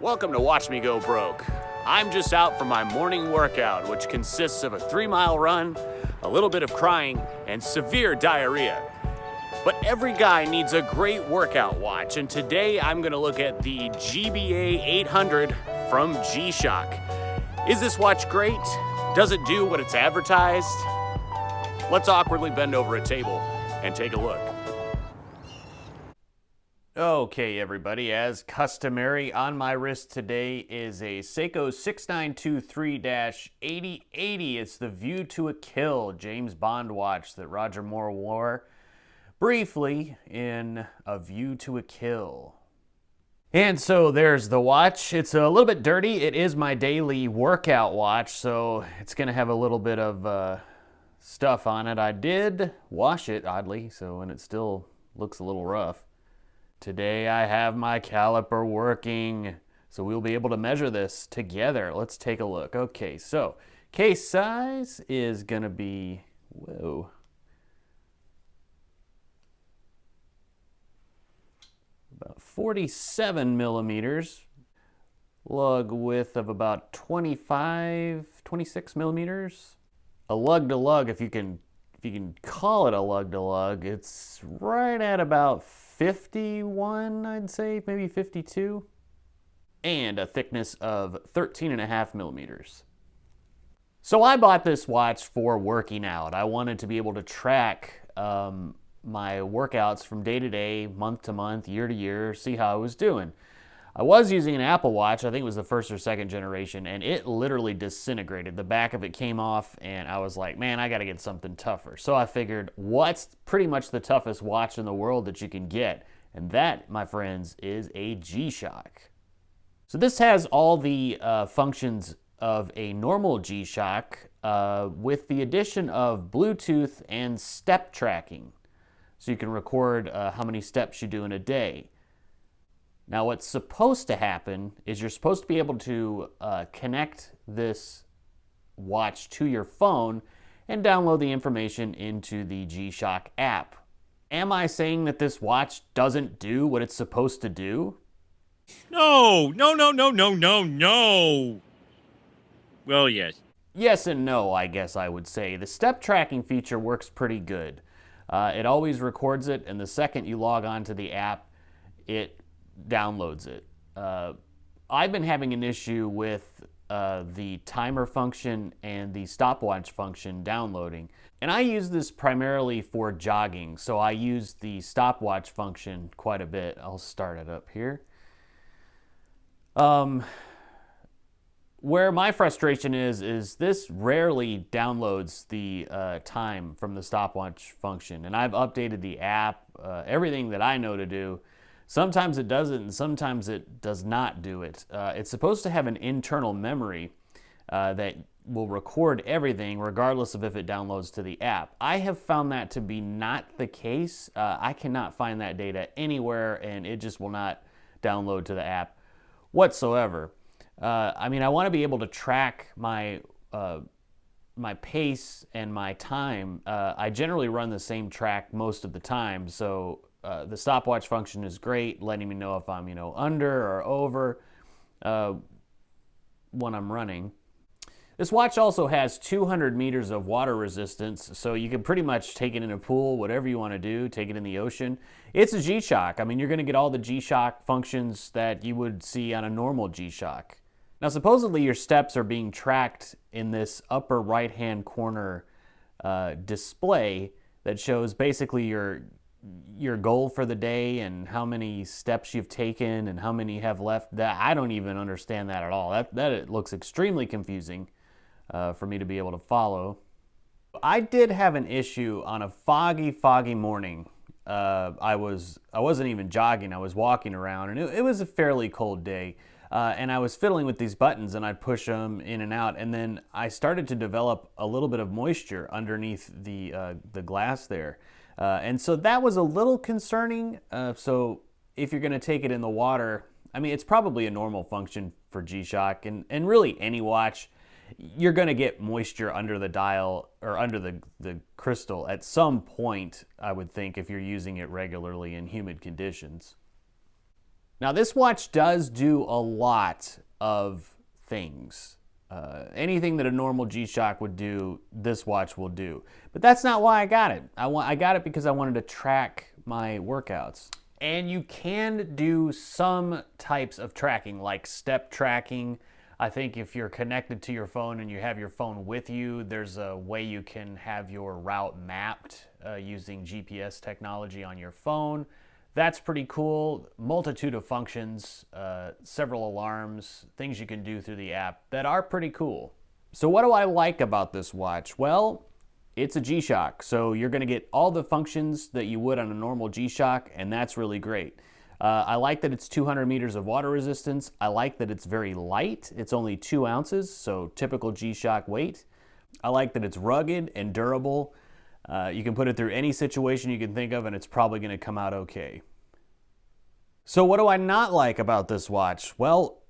Welcome to Watch Me Go Broke. I'm just out for my morning workout, which consists of a 3-mile run, a little bit of crying, and severe diarrhea. But every guy needs a great workout watch, and today I'm going to look at the GBA-800 from G-SHOCK. Is this watch great? Does it do what it's advertised? Let's awkwardly bend over a table and take a look. Okay, everybody, as customary, on my wrist today is a Seiko 6923-8080. It's the View to a Kill James Bond watch that Roger Moore wore briefly in A View to a Kill. And so there's the watch. It's a little bit dirty. It is my daily workout watch, so it's going to have a little bit of stuff on it. I did wash it, oddly, and it still looks a little rough. Today I have my caliper working, so we'll be able to measure this together. Let's take a look. Okay, so case size is gonna be, whoa, about 47 millimeters. Lug width of about 26 millimeters. A lug to lug, if you can call it a lug to lug, it's right at about 51, I'd say, maybe 52, and a thickness of 13.5 millimeters. So I bought this watch for working out. I wanted to be able to track my workouts from day to day, month to month, year to year, see how I was doing. I was using an Apple Watch, I think it was the first or second generation, and it literally disintegrated. The back of it came off, and I was like, man, I gotta get something tougher. So I figured, what's pretty much the toughest watch in the world that you can get? And that, my friends, is a G-SHOCK. So this has all the functions of a normal G-SHOCK with the addition of Bluetooth and step tracking. So you can record how many steps you do in a day. Now, what's supposed to happen is you're supposed to be able to connect this watch to your phone and download the information into the G-SHOCK app. Am I saying that this watch doesn't do what it's supposed to do? No. Well, yes. Yes and no, I guess I would say. The step tracking feature works pretty good. It always records it, and the second you log on to the app, it downloads it. I've been having an issue with the timer function and the stopwatch function downloading, and I use this primarily for jogging, so I use the stopwatch function quite a bit. I'll start it up here. Where my frustration is this rarely downloads the time from the stopwatch function, and I've updated the app, everything that I know to do. Sometimes it does it, and sometimes it does not do it. It's supposed to have an internal memory that will record everything regardless of if it downloads to the app. I have found that to be not the case. I cannot find that data anywhere, and it just will not download to the app whatsoever. I mean, I want to be able to track my pace and my time. I generally run the same track most of the time, so the stopwatch function is great, letting me know if I'm, under or over when I'm running. This watch also has 200 meters of water resistance, so you can pretty much take it in a pool, whatever you want to do, take it in the ocean. It's a G-SHOCK. I mean, you're going to get all the G-SHOCK functions that you would see on a normal G-SHOCK. Now, supposedly your steps are being tracked in this upper right-hand corner display that shows basically your goal for the day and how many steps you've taken and how many you have left. That I don't even understand that at all. That it looks extremely confusing for me to be able to follow. I did have an issue on a foggy morning. I wasn't even jogging. I was walking around, and it was a fairly cold day. And I was fiddling with these buttons, and I'd push them in and out, and then I started to develop a little bit of moisture underneath the glass there. And so that was a little concerning. So if you're going to take it in the water, I mean, it's probably a normal function for G-SHOCK, and really any watch, you're going to get moisture under the dial or under the crystal at some point, I would think, if you're using it regularly in humid conditions. Now this watch does do a lot of things. Anything that a normal G-Shock would do, this watch will do. But that's not why I got it. I got it because I wanted to track my workouts. And you can do some types of tracking, like step tracking. I think if you're connected to your phone and you have your phone with you, there's a way you can have your route mapped using GPS technology on your phone. That's pretty cool. Multitude of functions, several alarms, things you can do through the app that are pretty cool. So what do I like about this watch? Well, it's a G-Shock, so you're gonna get all the functions that you would on a normal G-Shock, and that's really great. I like that it's 200 meters of water resistance. I like that it's very light. It's only 2 ounces, so typical G-Shock weight. I like that it's rugged and durable. You can put it through any situation you can think of and it's probably going to come out okay. So what do I not like about this watch? Well,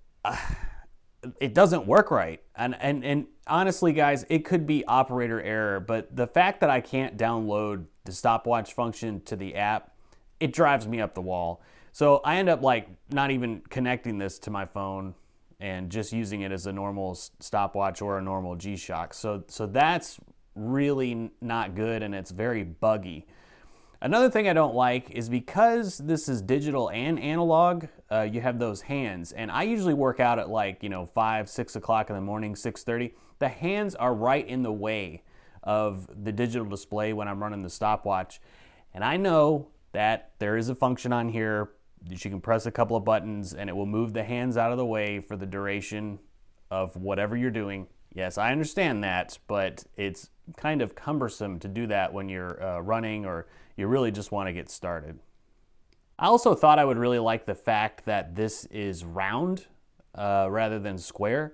it doesn't work right. And honestly, guys, it could be operator error, but the fact that I can't download the stopwatch function to the app, it drives me up the wall. So I end up like not even connecting this to my phone and just using it as a normal stopwatch or a normal G-Shock. So that's really not good, and it's very buggy. Another thing I don't like is because this is digital and analog, you have those hands, and I usually work out at like 5, 6 o'clock in the morning, 6:30. The hands are right in the way of the digital display when I'm running the stopwatch, and I know that there is a function on here that you can press a couple of buttons and it will move the hands out of the way for the duration of whatever you're doing. Yes, I understand that, but it's kind of cumbersome to do that when you're running or you really just want to get started. I also thought I would really like the fact that this is round rather than square,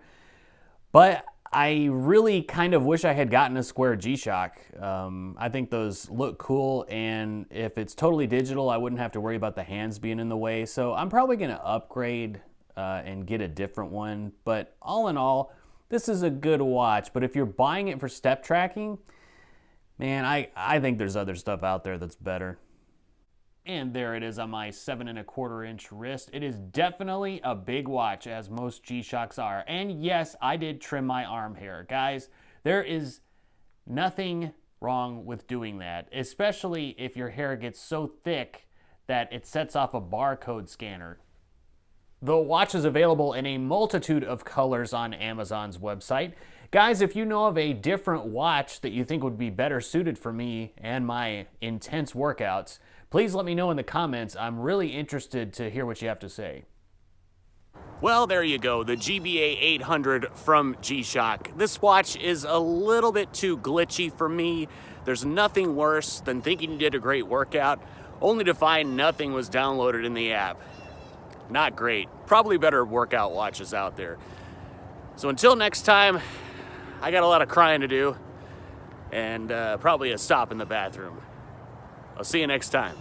but I really kind of wish I had gotten a square G-Shock. I think those look cool, and if it's totally digital, I wouldn't have to worry about the hands being in the way, so I'm probably going to upgrade and get a different one, but all in all, this is a good watch. But if you're buying it for step tracking, man, I think there's other stuff out there that's better. And there it is on my 7¼ inch wrist. It is definitely a big watch, as most G-Shocks are. And yes, I did trim my arm hair. Guys, there is nothing wrong with doing that, especially if your hair gets so thick that it sets off a barcode scanner. The watch is available in a multitude of colors on Amazon's website. Guys, if you know of a different watch that you think would be better suited for me and my intense workouts, please let me know in the comments. I'm really interested to hear what you have to say. Well, there you go, the GBA-800 from G-Shock. This watch is a little bit too glitchy for me. There's nothing worse than thinking you did a great workout, only to find nothing was downloaded in the app. Not great. Probably better workout watches out there. So until next time, I got a lot of crying to do and probably a stop in the bathroom. I'll see you next time.